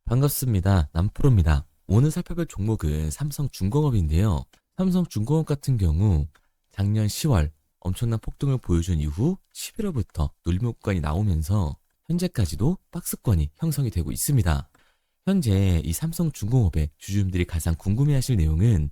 반갑습니다. 남프로입니다. 오늘 살펴볼 종목은 삼성중공업인데요. 삼성중공업 같은 경우 작년 10월 엄청난 폭등을 보여준 이후 11월부터 눌림목 구간이 나오면서 현재까지도 박스권이 형성이 되고 있습니다. 현재 이 삼성중공업의 주주님들이 가장 궁금해하실 내용은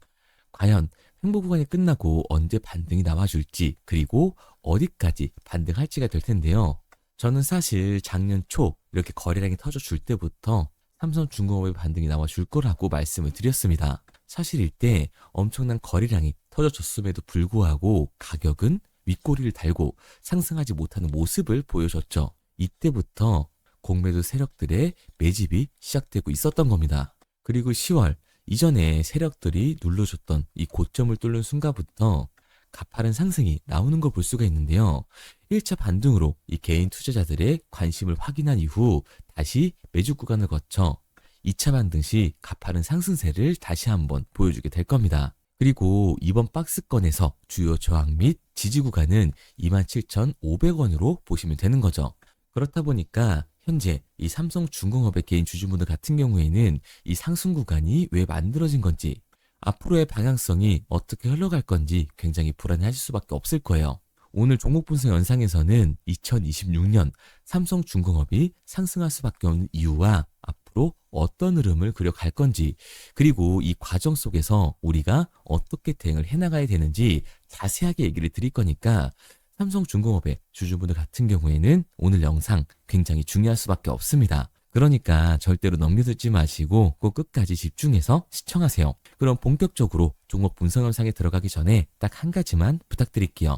과연 횡보 구간이 끝나고 언제 반등이 나와줄지, 그리고 어디까지 반등할지가 될 텐데요. 저는 사실 작년 초 이렇게 거래량이 터져줄 때부터 삼성중공업의 반등이 나와줄 거라고 말씀을 드렸습니다. 사실 이때 엄청난 거래량이 터져줬음에도 불구하고 가격은 윗꼬리를 달고 상승하지 못하는 모습을 보여줬죠. 이때부터 공매도 세력들의 매집이 시작되고 있었던 겁니다. 그리고 10월 이전에 세력들이 눌러줬던 이 고점을 뚫는 순간부터 가파른 상승이 나오는 걸 볼 수가 있는데요. 1차 반등으로 이 개인 투자자들의 관심을 확인한 이후 다시 매주 구간을 거쳐 2차 반등 시 가파른 상승세를 다시 한번 보여주게 될 겁니다. 그리고 이번 박스권에서 주요 저항 및 지지 구간은 27,500원으로 보시면 되는 거죠. 그렇다 보니까 현재 이 삼성중공업의 개인 주주분들 같은 경우에는 이 상승 구간이 왜 만들어진 건지, 앞으로의 방향성이 어떻게 흘러갈 건지 굉장히 불안해하실 수밖에 없을 거예요. 오늘 종목 분석 영상에서는 2026년 삼성중공업이 상승할 수밖에 없는 이유와 앞으로 어떤 흐름을 그려갈 건지, 그리고 이 과정 속에서 우리가 어떻게 대응을 해나가야 되는지 자세하게 얘기를 드릴 거니까 삼성중공업의 주주분들 같은 경우에는 오늘 영상 굉장히 중요할 수밖에 없습니다. 그러니까 절대로 넘겨듣지 마시고 꼭 끝까지 집중해서 시청하세요. 그럼 본격적으로 종목 분석 영상에 들어가기 전에 딱 한 가지만 부탁드릴게요.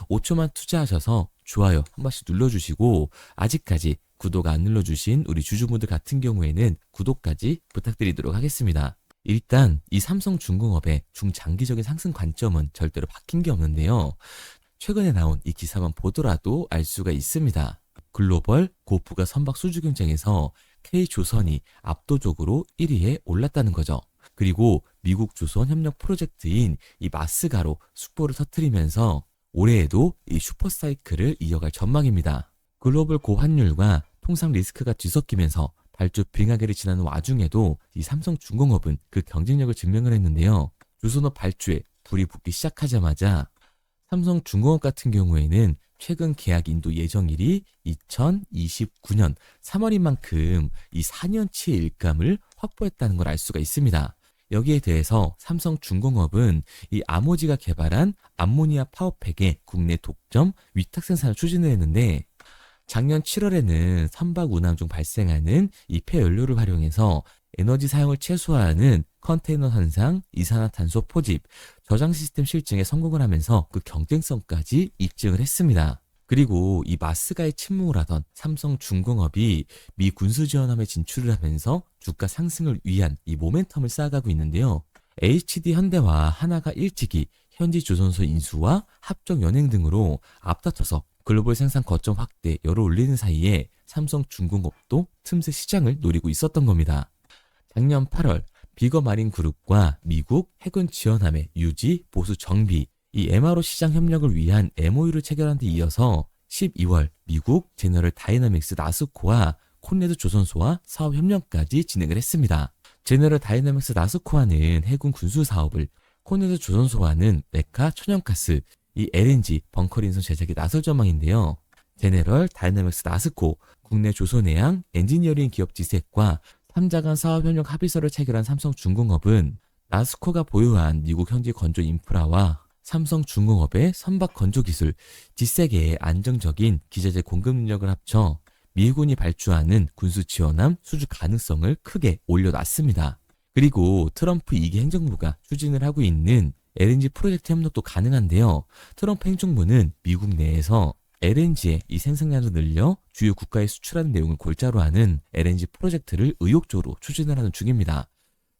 5초만 투자하셔서 좋아요 한 번씩 눌러주시고, 아직까지 구독 안 눌러주신 우리 주주분들 같은 경우에는 구독까지 부탁드리도록 하겠습니다. 일단 이 삼성중공업의 중장기적인 상승 관점은 절대로 바뀐 게 없는데요. 최근에 나온 이 기사만 보더라도 알 수가 있습니다. 글로벌 고부가 선박 수주 경쟁에서 K조선이 압도적으로 1위에 올랐다는 거죠. 그리고 미국 조선 협력 프로젝트인 이 마스가로 숯불을 터뜨리면서 올해에도 이 슈퍼사이클을 이어갈 전망입니다. 글로벌 고환율과 통상 리스크가 뒤섞이면서 발주 빙하기를 지나는 와중에도 이 삼성중공업은 그 경쟁력을 증명을 했는데요. 조선업 발주에 불이 붙기 시작하자마자 삼성중공업 같은 경우에는 최근 계약 인도 예정일이 2029년 3월인 만큼 이 4년치의 일감을 확보했다는 걸 알 수가 있습니다. 여기에 대해서 삼성중공업은 이 아모지가 개발한 암모니아 파워팩의 국내 독점 위탁 생산을 추진을 했는데, 작년 7월에는 선박 운항 중 발생하는 이 폐연료를 활용해서 에너지 사용을 최소화하는 컨테이너 선상, 이산화탄소 포집, 저장 시스템 실증에 성공을 하면서 그 경쟁성까지 입증을 했습니다. 그리고 이 마스가에 침묵을 하던 삼성중공업이 미 군수지원함에 진출을 하면서 주가 상승을 위한 이 모멘텀을 쌓아가고 있는데요. HD 현대와 하나가 일찍이 현지 조선소 인수와 합종 연행 등으로 앞다퉈서 글로벌 생산 거점 확대 열을 올리는 사이에 삼성중공업도 틈새 시장을 노리고 있었던 겁니다. 작년 8월 비거마린 그룹과 미국 해군 지원함의 유지, 보수, 정비, 이 MRO 시장 협력을 위한 MOU를 체결한 데 이어서 12월 미국 제너럴 다이나믹스 나스코와 콘레드 조선소와 사업 협력까지 진행을 했습니다. 제너럴 다이나믹스 나스코와는 해군 군수 사업을, 콘레드 조선소와는 메카 천연가스, 이 LNG 벙커링선 제작에 나설 전망인데요. 제너럴 다이나믹스 나스코, 국내 조선해양 엔지니어링 기업 지셋과 3자 간 사업협력 합의서를 체결한 삼성중공업은 나스코가 보유한 미국 현지 건조 인프라와 삼성중공업의 선박 건조 기술, 지세계의 안정적인 기자재 공급 능력을 합쳐 미군이 발주하는 군수 지원함 수주 가능성을 크게 올려놨습니다. 그리고 트럼프 2기 행정부가 추진을 하고 있는 LNG 프로젝트 협력도 가능한데요. 트럼프 행정부는 미국 내에서 LNG의 이 생산량을 늘려 주요 국가에 수출하는 내용을 골자로 하는 LNG 프로젝트를 의욕적으로 추진을 하는 중입니다.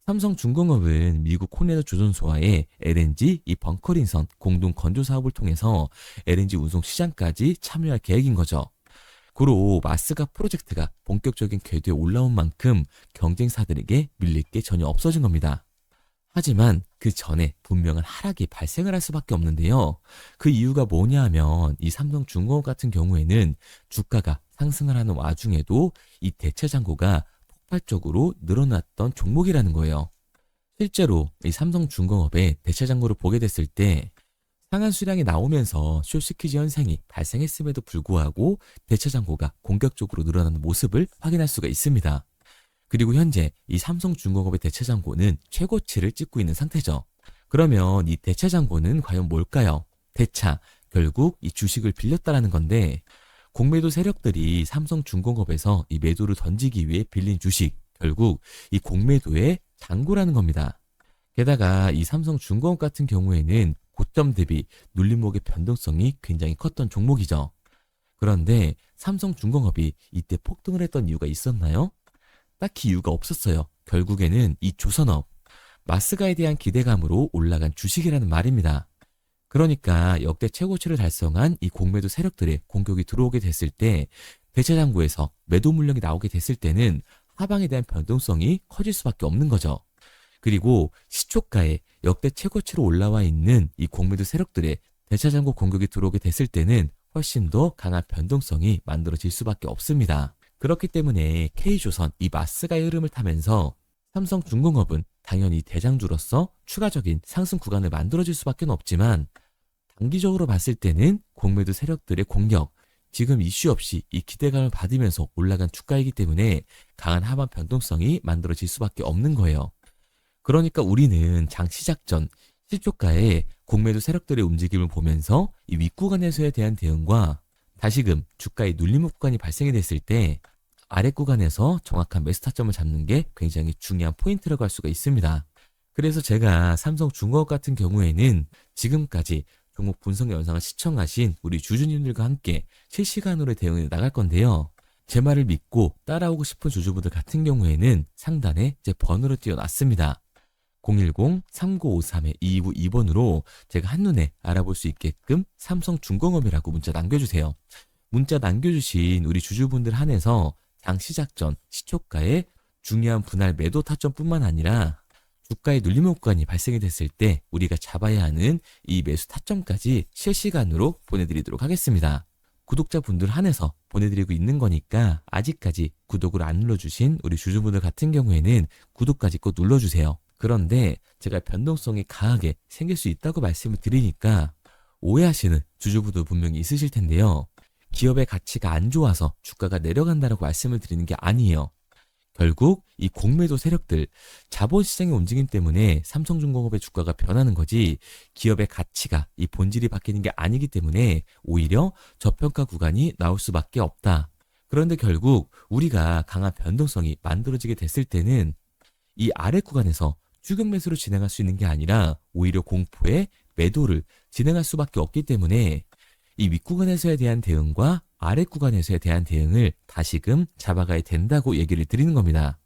삼성중공업은 미국 콘레드 조선소와의 LNG 이 벙커링선 공동 건조 사업을 통해서 LNG 운송 시장까지 참여할 계획인 거죠. 고로 마스가 프로젝트가 본격적인 궤도에 올라온 만큼 경쟁사들에게 밀릴 게 전혀 없어진 겁니다. 하지만 그 전에 분명한 하락이 발생을 할 수밖에 없는데요. 그 이유가 뭐냐 하면 이 삼성중공업 같은 경우에는 주가가 상승을 하는 와중에도 이 대체 잔고가 폭발적으로 늘어났던 종목이라는 거예요. 실제로 이 삼성중공업의 대차장고를 보게 됐을 때 상한 수량이 나오면서 숏스퀴즈 현상이 발생했음에도 불구하고 대차장고가 공격적으로 늘어나는 모습을 확인할 수가 있습니다. 그리고 현재 이 삼성중공업의 대차장고는 최고치를 찍고 있는 상태죠. 그러면 이 대차장고는 과연 뭘까요? 대차, 결국 이 주식을 빌렸다라는 건데, 공매도 세력들이 삼성중공업에서 이 매도를 던지기 위해 빌린 주식, 결국 이 공매도의 잔고라는 겁니다. 게다가 이 삼성중공업 같은 경우에는 고점 대비 눌림목의 변동성이 굉장히 컸던 종목이죠. 그런데 삼성중공업이 이때 폭등을 했던 이유가 있었나요? 딱히 이유가 없었어요. 결국에는 이 조선업, 마스가에 대한 기대감으로 올라간 주식이라는 말입니다. 그러니까 역대 최고치를 달성한 이 공매도 세력들의 공격이 들어오게 됐을 때, 대차장고에서 매도 물량이 나오게 됐을 때는 하방에 대한 변동성이 커질 수밖에 없는 거죠. 그리고 시초가에 역대 최고치로 올라와 있는 이 공매도 세력들의 대차장고 공격이 들어오게 됐을 때는 훨씬 더 강한 변동성이 만들어질 수밖에 없습니다. 그렇기 때문에 K조선, 이 마스가의 흐름을 타면서 삼성중공업은 당연히 대장주로서 추가적인 상승 구간을 만들어줄 수밖에 없지만, 단기적으로 봤을 때는 공매도 세력들의 공격, 지금 이슈 없이 이 기대감을 받으면서 올라간 주가이기 때문에 강한 하방 변동성이 만들어질 수밖에 없는 거예요. 그러니까 우리는 장 시작 전 시초가에 공매도 세력들의 움직임을 보면서 이 윗구간에서에 대한 대응과 다시금 주가의 눌림목 구간이 발생이 됐을 때 아랫 구간에서 정확한 매수 타점을 잡는 게 굉장히 중요한 포인트라고 할 수가 있습니다. 그래서 제가 삼성중공업 같은 경우에는 지금까지 종목 분석 영상을 시청하신 우리 주주님들과 함께 실시간으로 대응해 나갈 건데요. 제 말을 믿고 따라오고 싶은 주주분들 같은 경우에는 상단에 제 번호를 띄워놨습니다. 010-3953-2292번으로 제가 한눈에 알아볼 수 있게끔 삼성중공업이라고 문자 남겨주세요. 문자 남겨주신 우리 주주분들 한해서 장 시작 전 시초가에 중요한 분할 매도 타점뿐만 아니라 주가의 눌림목 구간이 발생이 됐을 때 우리가 잡아야 하는 이 매수 타점까지 실시간으로 보내드리도록 하겠습니다. 구독자분들 한해서 보내드리고 있는 거니까 아직까지 구독을 안 눌러주신 우리 주주분들 같은 경우에는 구독까지 꼭 눌러주세요. 그런데 제가 변동성이 강하게 생길 수 있다고 말씀을 드리니까 오해하시는 주주분들 분명히 있으실 텐데요. 기업의 가치가 안 좋아서 주가가 내려간다라고 말씀을 드리는 게 아니에요. 결국 이 공매도 세력들, 자본시장의 움직임 때문에 삼성중공업의 주가가 변하는 거지 기업의 가치가 이 본질이 바뀌는 게 아니기 때문에 오히려 저평가 구간이 나올 수밖에 없다. 그런데 결국 우리가 강한 변동성이 만들어지게 됐을 때는 이 아래 구간에서 추격 매수를 진행할 수 있는 게 아니라 오히려 공포의 매도를 진행할 수밖에 없기 때문에 이 윗구간에서에 대한 대응과 아랫 구간에서에 대한 대응을 다시금 잡아가야 된다고 얘기를 드리는 겁니다.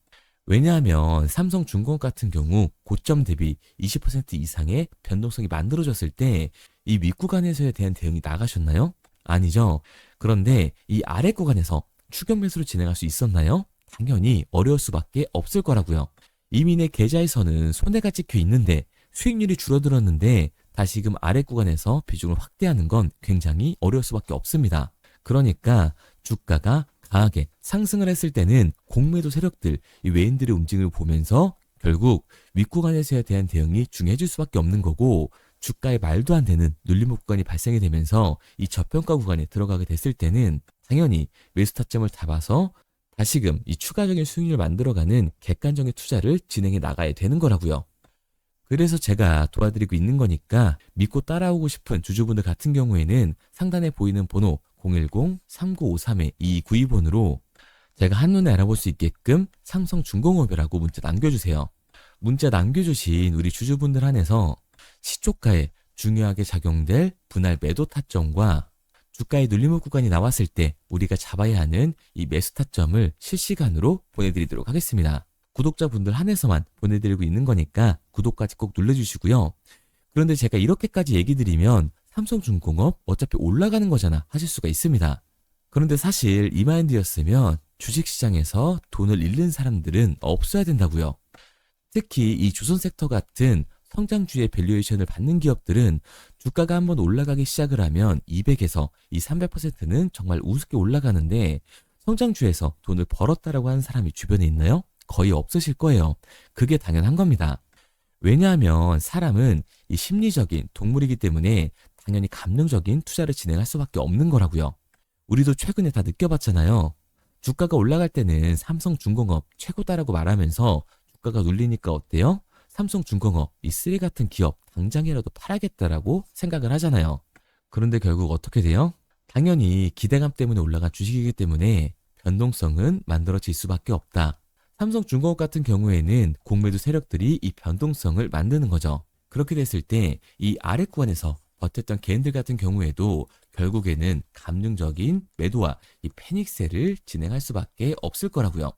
왜냐하면 삼성중공업 같은 경우 고점 대비 20% 이상의 변동성이 만들어졌을 때 이 윗구간에서에 대한 대응이 나가셨나요? 아니죠. 그런데 이 아랫 구간에서 추격 매수를 진행할 수 있었나요? 당연히 어려울 수밖에 없을 거라고요. 이미 내 계좌에서는 손해가 찍혀 있는데 수익률이 줄어들었는데 다시금 아랫 구간에서 비중을 확대하는 건 굉장히 어려울 수밖에 없습니다. 그러니까 주가가 강하게 상승을 했을 때는 공매도 세력들, 이 외인들의 움직임을 보면서 결국 윗구간에서에 대한 대응이 중요해질 수밖에 없는 거고, 주가에 말도 안 되는 눌림목 구간이 발생이 되면서 이 저평가 구간에 들어가게 됐을 때는 당연히 매수 타점을 잡아서 다시금 이 추가적인 수익률을 만들어가는 객관적인 투자를 진행해 나가야 되는 거라고요. 그래서 제가 도와드리고 있는 거니까 믿고 따라오고 싶은 주주분들 같은 경우에는 상단에 보이는 번호 010-3953-2292번으로 제가 한눈에 알아볼 수 있게끔 삼성중공업이라고 문자 남겨주세요. 문자 남겨주신 우리 주주분들 한해서 시초가에 중요하게 작용될 분할 매도 타점과 주가의 눌림목 구간이 나왔을 때 우리가 잡아야 하는 이 매수 타점을 실시간으로 보내드리도록 하겠습니다. 구독자분들 한해서만 보내드리고 있는 거니까 구독까지 꼭 눌러주시고요. 그런데 제가 이렇게까지 얘기 드리면 삼성중공업 어차피 올라가는 거잖아 하실 수가 있습니다. 그런데 사실 이 마인드였으면 주식시장에서 돈을 잃는 사람들은 없어야 된다고요. 특히 이 조선섹터 같은 성장주의 밸류에이션을 받는 기업들은 주가가 한번 올라가기 시작을 하면 200에서 이 300%는 정말 우습게 올라가는데 성장주에서 돈을 벌었다라고 하는 사람이 주변에 있나요? 거의 없으실 거예요. 그게 당연한 겁니다. 왜냐하면 사람은 이 심리적인 동물이기 때문에 당연히 감정적인 투자를 진행할 수밖에 없는 거라고요. 우리도 최근에 다 느껴봤잖아요. 주가가 올라갈 때는 삼성중공업 최고다라고 말하면서 주가가 눌리니까 어때요? 삼성중공업, 이 쓰레 같은 기업 당장이라도 팔아야겠다라고 생각을 하잖아요. 그런데 결국 어떻게 돼요? 당연히 기대감 때문에 올라간 주식이기 때문에 변동성은 만들어질 수밖에 없다. 삼성중공업 같은 경우에는 공매도 세력들이 이 변동성을 만드는 거죠. 그렇게 됐을 때 이 아래 구간에서 버텼던 개인들 같은 경우에도 결국에는 감정적인 매도와 이 패닉세를 진행할 수밖에 없을 거라고요.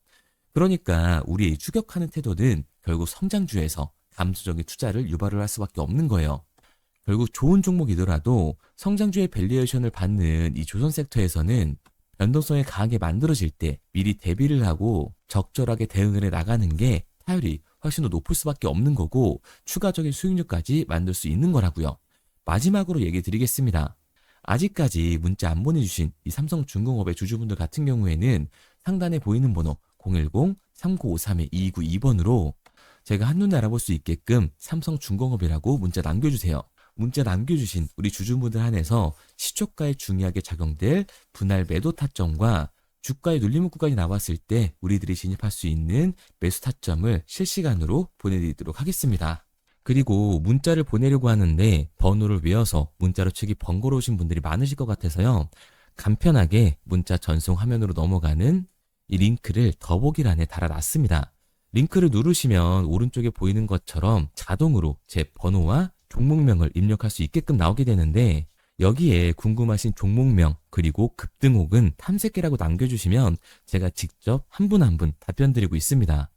그러니까 우리의 추격하는 태도는 결국 성장주에서 감소적인 투자를 유발을 할 수밖에 없는 거예요. 결국 좋은 종목이더라도 성장주의 밸류에이션을 받는 이 조선 섹터에서는 변동성이 강하게 만들어질 때 미리 대비를 하고 적절하게 대응을 해 나가는 게 타율이 훨씬 더 높을 수밖에 없는 거고 추가적인 수익률까지 만들 수 있는 거라고요. 마지막으로 얘기 드리겠습니다. 아직까지 문자 안 보내주신 이 삼성중공업의 주주분들 같은 경우에는 상단에 보이는 번호 010-3953-2292번으로 제가 한눈에 알아볼 수 있게끔 삼성중공업이라고 문자 남겨주세요. 문자 남겨주신 우리 주주분들 한해서 시초가에 중요하게 작용될 분할 매도 타점과 주가의 눌림목 구간이 나왔을 때 우리들이 진입할 수 있는 매수 타점을 실시간으로 보내드리도록 하겠습니다. 그리고 문자를 보내려고 하는데 번호를 외워서 문자로 치기 번거로우신 분들이 많으실 것 같아서요. 간편하게 문자 전송 화면으로 넘어가는 이 링크를 더보기란에 달아놨습니다. 링크를 누르시면 오른쪽에 보이는 것처럼 자동으로 제 번호와 종목명을 입력할 수 있게끔 나오게 되는데 여기에 궁금하신 종목명 그리고 급등 혹은 탐색기라고 남겨주시면 제가 직접 한 분 한 분 답변 드리고 있습니다.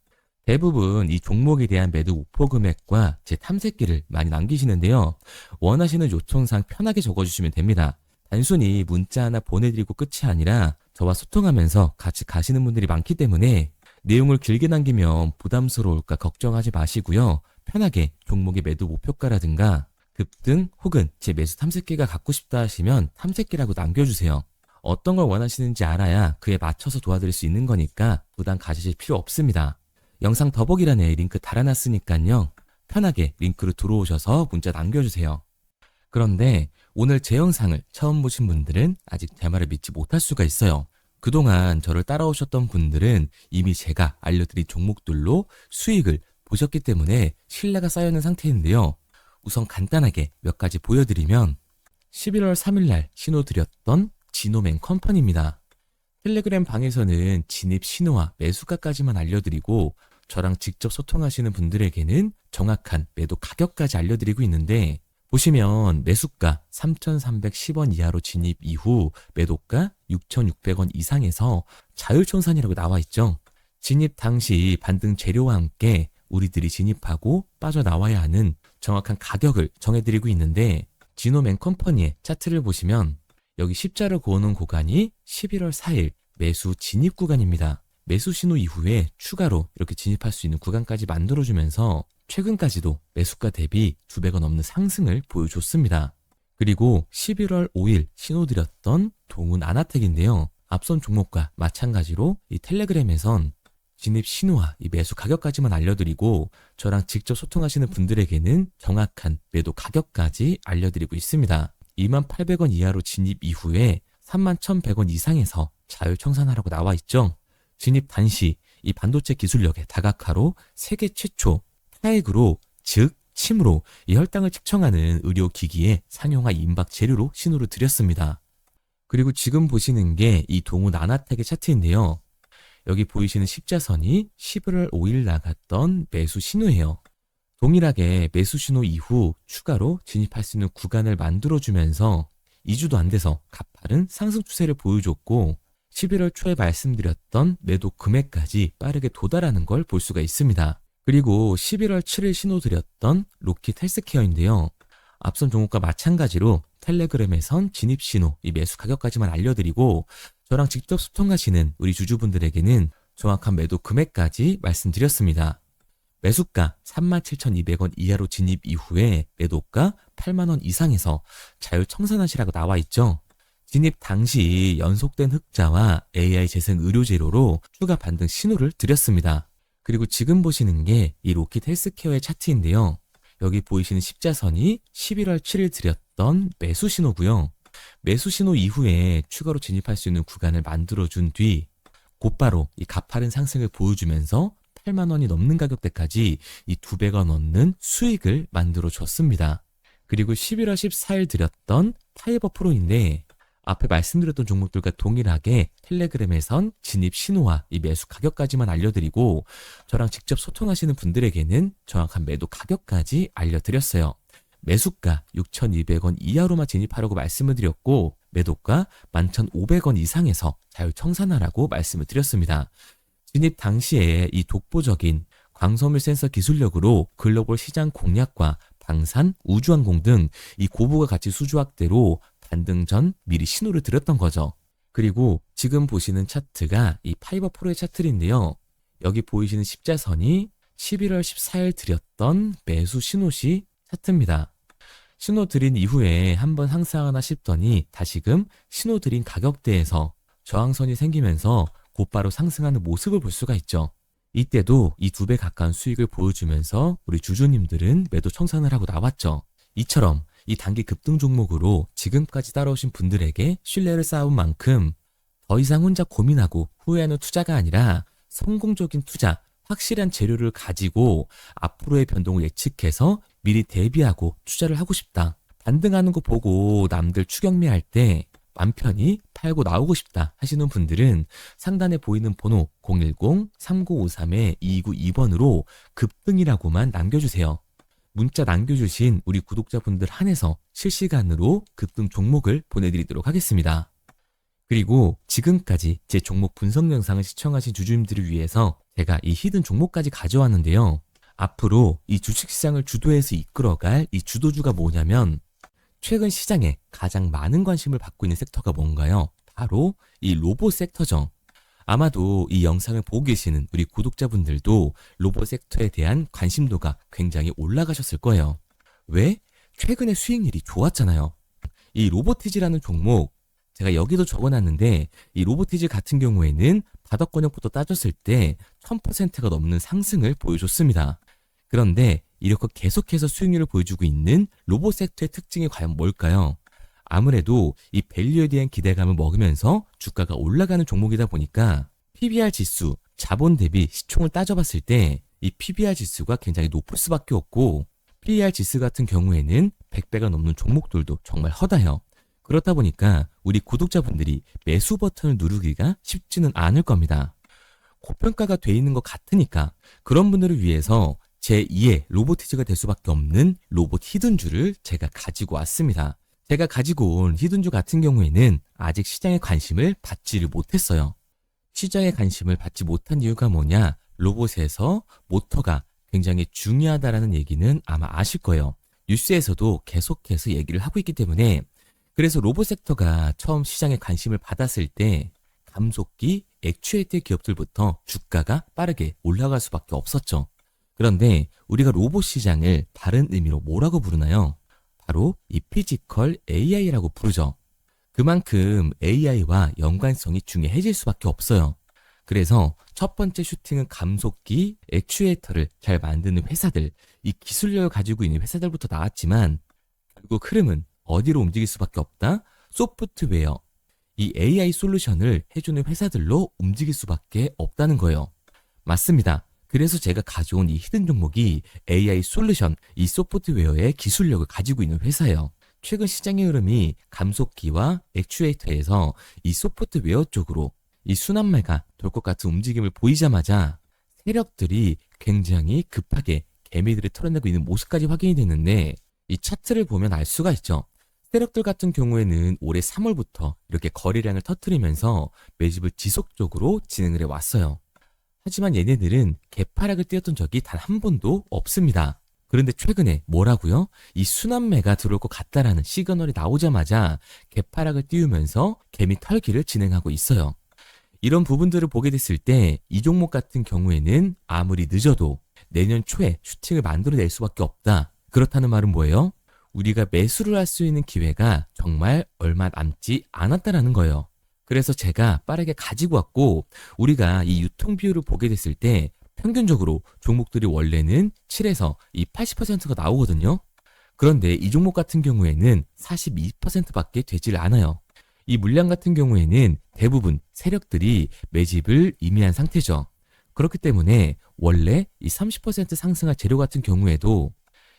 대부분 이 종목에 대한 매도 목표 금액과 제 탐색기를 많이 남기시는데요. 원하시는 요청사항 편하게 적어주시면 됩니다. 단순히 문자 하나 보내드리고 끝이 아니라 저와 소통하면서 같이 가시는 분들이 많기 때문에 내용을 길게 남기면 부담스러울까 걱정하지 마시고요. 편하게 종목의 매도 목표가라든가 급등 혹은 제 매수 탐색기가 갖고 싶다 하시면 탐색기라고 남겨주세요. 어떤 걸 원하시는지 알아야 그에 맞춰서 도와드릴 수 있는 거니까 부담 가지실 필요 없습니다. 영상 더보기란에 링크 달아놨으니까요. 편하게 링크로 들어오셔서 문자 남겨주세요. 그런데 오늘 제 영상을 처음 보신 분들은 아직 제 말을 믿지 못할 수가 있어요. 그동안 저를 따라오셨던 분들은 이미 제가 알려드린 종목들로 수익을 보셨기 때문에 신뢰가 쌓여있는 상태인데요. 우선 간단하게 몇 가지 보여드리면 11월 3일날 신호드렸던 지노맨 컴퍼니입니다. 텔레그램 방에서는 진입 신호와 매수가까지만 알려드리고 저랑 직접 소통하시는 분들에게는 정확한 매도 가격까지 알려드리고 있는데 보시면 매수가 3,310원 이하로 진입 이후 매도가 6,600원 이상에서 자율청산이라고 나와 있죠. 진입 당시 반등 재료와 함께 우리들이 진입하고 빠져나와야 하는 정확한 가격을 정해드리고 있는데 지노맨 컴퍼니의 차트를 보시면 여기 십자를 그어놓은 구간이 11월 4일 매수 진입 구간입니다. 매수 신호 이후에 추가로 이렇게 진입할 수 있는 구간까지 만들어주면서 최근까지도 매수가 대비 2배가 넘는 상승을 보여줬습니다. 그리고 11월 5일 신호드렸던 동훈 아나텍인데요. 앞선 종목과 마찬가지로 이 텔레그램에선 진입 신호와 이 매수 가격까지만 알려드리고 저랑 직접 소통하시는 분들에게는 정확한 매도 가격까지 알려드리고 있습니다. 28,000원 이하로 진입 이후에 31,100원 이상에서 자율청산하라고 나와 있죠. 진입 단시 이 반도체 기술력의 다각화로 세계 최초 타액으로 즉 침으로 이 혈당을 측정하는 의료기기의 상용화 임박 재료로 신호를 드렸습니다. 그리고 지금 보시는 게 이 동훈 아나텍의 차트인데요. 여기 보이시는 십자선이 11월 5일 나갔던 매수 신호예요. 동일하게 매수 신호 이후 추가로 진입할 수 있는 구간을 만들어주면서 2주도 안 돼서 가파른 상승 추세를 보여줬고 11월 초에 말씀드렸던 매도 금액까지 빠르게 도달하는 걸 볼 수가 있습니다. 그리고 11월 7일 신호드렸던 로킷 헬스케어인데요. 앞선 종목과 마찬가지로 텔레그램에선 진입 신호, 이 매수 가격까지만 알려드리고 저랑 직접 소통하시는 우리 주주분들에게는 정확한 매도 금액까지 말씀드렸습니다. 매수가 37,200원 이하로 진입 이후에 매도가 8만원 이상에서 자율청산하시라고 나와 있죠. 진입 당시 연속된 흑자와 AI 재생 의료 재료로 추가 반등 신호를 드렸습니다. 그리고 지금 보시는 게 이 로킷 헬스케어의 차트인데요. 여기 보이시는 십자선이 11월 7일 드렸던 매수 신호고요. 매수 신호 이후에 추가로 진입할 수 있는 구간을 만들어준 뒤 곧바로 이 가파른 상승을 보여주면서 8만 원이 넘는 가격대까지 이 2배가 넘는 수익을 만들어 줬습니다. 그리고 11월 14일 드렸던 파이버 프로인데 앞에 말씀드렸던 종목들과 동일하게 텔레그램에선 진입 신호와 이 매수 가격까지만 알려드리고 저랑 직접 소통하시는 분들에게는 정확한 매도 가격까지 알려드렸어요. 매수가 6,200원 이하로만 진입하라고 말씀을 드렸고 매도가 11,500원 이상에서 자율청산하라고 말씀을 드렸습니다. 진입 당시에 이 독보적인 광섬유 센서 기술력으로 글로벌 시장 공략과 방산, 우주항공 등 이 고부가 가치 수주 확대로 반등 전 미리 신호를 드렸던 거죠. 그리고 지금 보시는 차트가 이 파이버 프로의 차트인데요. 여기 보이시는 십자선이 11월 14일 드렸던 매수 신호시 차트입니다. 신호 드린 이후에 한번 상승하나 싶더니 다시금 신호 드린 가격대에서 저항선이 생기면서 곧바로 상승하는 모습을 볼 수가 있죠. 이때도 이 2배 가까운 수익을 보여주면서 우리 주주님들은 매도 청산을 하고 나왔죠. 이처럼 이 단기 급등 종목으로 지금까지 따라오신 분들에게 신뢰를 쌓은 만큼 더 이상 혼자 고민하고 후회하는 투자가 아니라 성공적인 투자, 확실한 재료를 가지고 앞으로의 변동을 예측해서 미리 대비하고 투자를 하고 싶다. 반등하는 거 보고 남들 추격매할 때 맘 편히 팔고 나오고 싶다 하시는 분들은 상단에 보이는 번호 010-3953-2292번으로 급등이라고만 남겨주세요. 문자 남겨주신 우리 구독자분들 한해서 실시간으로 급등 종목을 보내드리도록 하겠습니다. 그리고 지금까지 제 종목 분석 영상을 시청하신 주주님들을 위해서 제가 이 히든 종목까지 가져왔는데요. 앞으로 이 주식시장을 주도해서 이끌어갈 이 주도주가 뭐냐면 최근 시장에 가장 많은 관심을 받고 있는 섹터가 뭔가요? 바로 이 로봇 섹터죠. 아마도 이 영상을 보고 계시는 우리 구독자분들도 로봇 섹터에 대한 관심도가 굉장히 올라가셨을 거예요. 왜? 최근에 수익률이 좋았잖아요. 이 로보티즈라는 종목 제가 여기도 적어놨는데 이 로보티즈 같은 경우에는 바닥권역부터 따졌을 때 1000%가 넘는 상승을 보여줬습니다. 그런데 이렇게 계속해서 수익률을 보여주고 있는 로봇 섹터의 특징이 과연 뭘까요? 아무래도 이 밸류에 대한 기대감을 먹으면서 주가가 올라가는 종목이다 보니까 PBR 지수, 자본 대비 시총을 따져봤을 때 이 PBR 지수가 굉장히 높을 수밖에 없고 PER 지수 같은 경우에는 100배가 넘는 종목들도 정말 허다해요. 그렇다 보니까 우리 구독자분들이 매수 버튼을 누르기가 쉽지는 않을 겁니다. 고평가가 돼 있는 것 같으니까 그런 분들을 위해서 제2의 로보티즈가 될 수밖에 없는 로봇 히든주를 제가 가지고 왔습니다. 제가 가지고 온 히든주 같은 경우에는 아직 시장에 관심을 받지를 못했어요. 시장에 관심을 받지 못한 이유가 뭐냐? 로봇에서 모터가 굉장히 중요하다라는 얘기는 아마 아실 거예요. 뉴스에서도 계속해서 얘기를 하고 있기 때문에 그래서 로봇 섹터가 처음 시장에 관심을 받았을 때 감속기, 액추에이터 기업들부터 주가가 빠르게 올라갈 수밖에 없었죠. 그런데 우리가 로봇 시장을 다른 의미로 뭐라고 부르나요? 바로 이 피지컬 AI라고 부르죠. 그만큼 AI와 연관성이 중요해질 수밖에 없어요. 그래서 첫 번째 슈팅은 감속기, 액추에이터를 잘 만드는 회사들, 이 기술력을 가지고 있는 회사들부터 나왔지만 결국 흐름은 어디로 움직일 수밖에 없다? 소프트웨어, 이 AI 솔루션을 해주는 회사들로 움직일 수밖에 없다는 거예요. 맞습니다. 그래서 제가 가져온 이 히든 종목이 AI 솔루션, 이 소프트웨어의 기술력을 가지고 있는 회사예요. 최근 시장의 흐름이 감속기와 액추에이터에서 이 소프트웨어 쪽으로 이 순환매가 돌 것 같은 움직임을 보이자마자 세력들이 굉장히 급하게 개미들을 털어내고 있는 모습까지 확인이 됐는데 이 차트를 보면 알 수가 있죠. 세력들 같은 경우에는 올해 3월부터 이렇게 거래량을 터뜨리면서 매집을 지속적으로 진행을 해왔어요. 하지만 얘네들은 개파락을 띄웠던 적이 단 한 번도 없습니다. 그런데 최근에 뭐라고요? 이 순환매가 들어올 것 같다라는 시그널이 나오자마자 개파락을 띄우면서 개미 털기를 진행하고 있어요. 이런 부분들을 보게 됐을 때 이 종목 같은 경우에는 아무리 늦어도 내년 초에 슈팅을 만들어낼 수밖에 없다. 그렇다는 말은 뭐예요? 우리가 매수를 할 수 있는 기회가 정말 얼마 남지 않았다라는 거예요. 그래서 제가 빠르게 가지고 왔고 우리가 이 유통 비율을 보게 됐을 때 평균적으로 종목들이 원래는 7에서 이 80%가 나오거든요. 그런데 이 종목 같은 경우에는 42%밖에 되질 않아요. 이 물량 같은 경우에는 대부분 세력들이 매집을 이미 한 상태죠. 그렇기 때문에 원래 이 30% 상승할 재료 같은 경우에도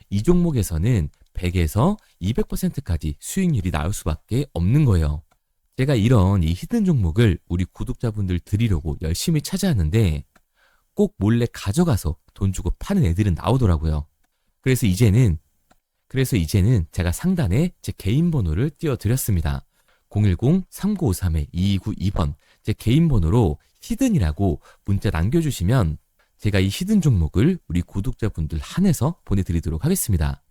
이 종목에서는 100에서 200%까지 수익률이 나올 수밖에 없는 거예요. 제가 이런 이 히든 종목을 우리 구독자분들 드리려고 열심히 찾아왔는데 꼭 몰래 가져가서 돈 주고 파는 애들은 나오더라고요. 그래서 이제는 제가 상단에 제 개인 번호를 띄워드렸습니다. 010-3953-2292번 제 개인 번호로 히든이라고 문자 남겨주시면 제가 이 히든 종목을 우리 구독자분들 한해서 보내드리도록 하겠습니다.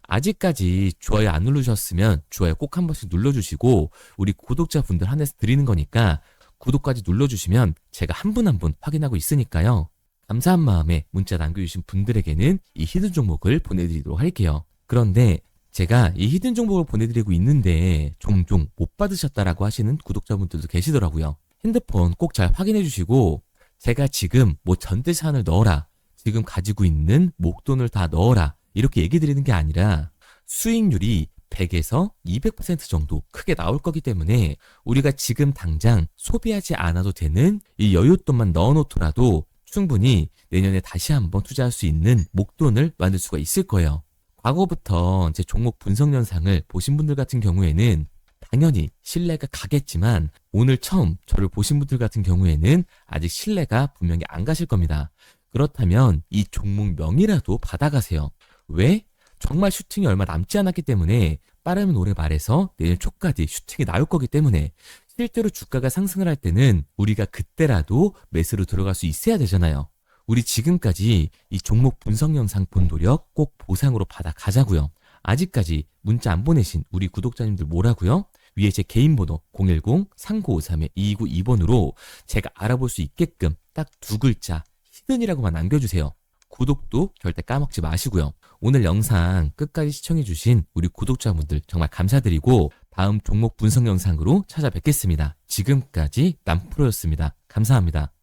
아직까지 좋아요 안 누르셨으면 좋아요 꼭 한 번씩 눌러주시고 우리 구독자분들 한해서 드리는 거니까 구독까지 눌러주시면 제가 한 분 한 분 확인하고 있으니까요. 감사한 마음에 문자 남겨주신 분들에게는 이 히든 종목을 보내드리도록 할게요. 그런데 제가 이 히든 종목을 보내드리고 있는데 종종 못 받으셨다라고 하시는 구독자분들도 계시더라고요. 핸드폰 꼭 잘 확인해 주시고 제가 지금 뭐 전재산을 넣어라, 지금 가지고 있는 목돈을 다 넣어라 이렇게 얘기 드리는 게 아니라 수익률이 100에서 200% 정도 크게 나올 거기 때문에 우리가 지금 당장 소비하지 않아도 되는 이 여윳돈만 넣어놓더라도 충분히 내년에 다시 한번 투자할 수 있는 목돈을 만들 수가 있을 거예요. 과거부터 제 종목 분석 영상을 보신 분들 같은 경우에는 당연히 신뢰가 가겠지만 오늘 처음 저를 보신 분들 같은 경우에는 아직 신뢰가 분명히 안 가실 겁니다. 그렇다면 이 종목명이라도 받아가세요. 왜? 정말 슈팅이 얼마 남지 않았기 때문에 빠르면 올해 말에서 내년 초까지 슈팅이 나올 거기 때문에 실제로 주가가 상승을 할 때는 우리가 그때라도 매수로 들어갈 수 있어야 되잖아요. 우리 지금까지 이 종목 분석 영상 본 노력 꼭 보상으로 받아 가자고요. 아직까지 문자 안 보내신 우리 구독자님들 뭐라고요? 위에 제 개인 번호 010-3953-2292번으로 제가 알아볼 수 있게끔 딱 두 글자 히든이라고만 남겨주세요. 구독도 절대 까먹지 마시고요. 오늘 영상 끝까지 시청해주신 우리 구독자분들 정말 감사드리고 다음 종목 분석 영상으로 찾아뵙겠습니다. 지금까지 남프로였습니다. 감사합니다.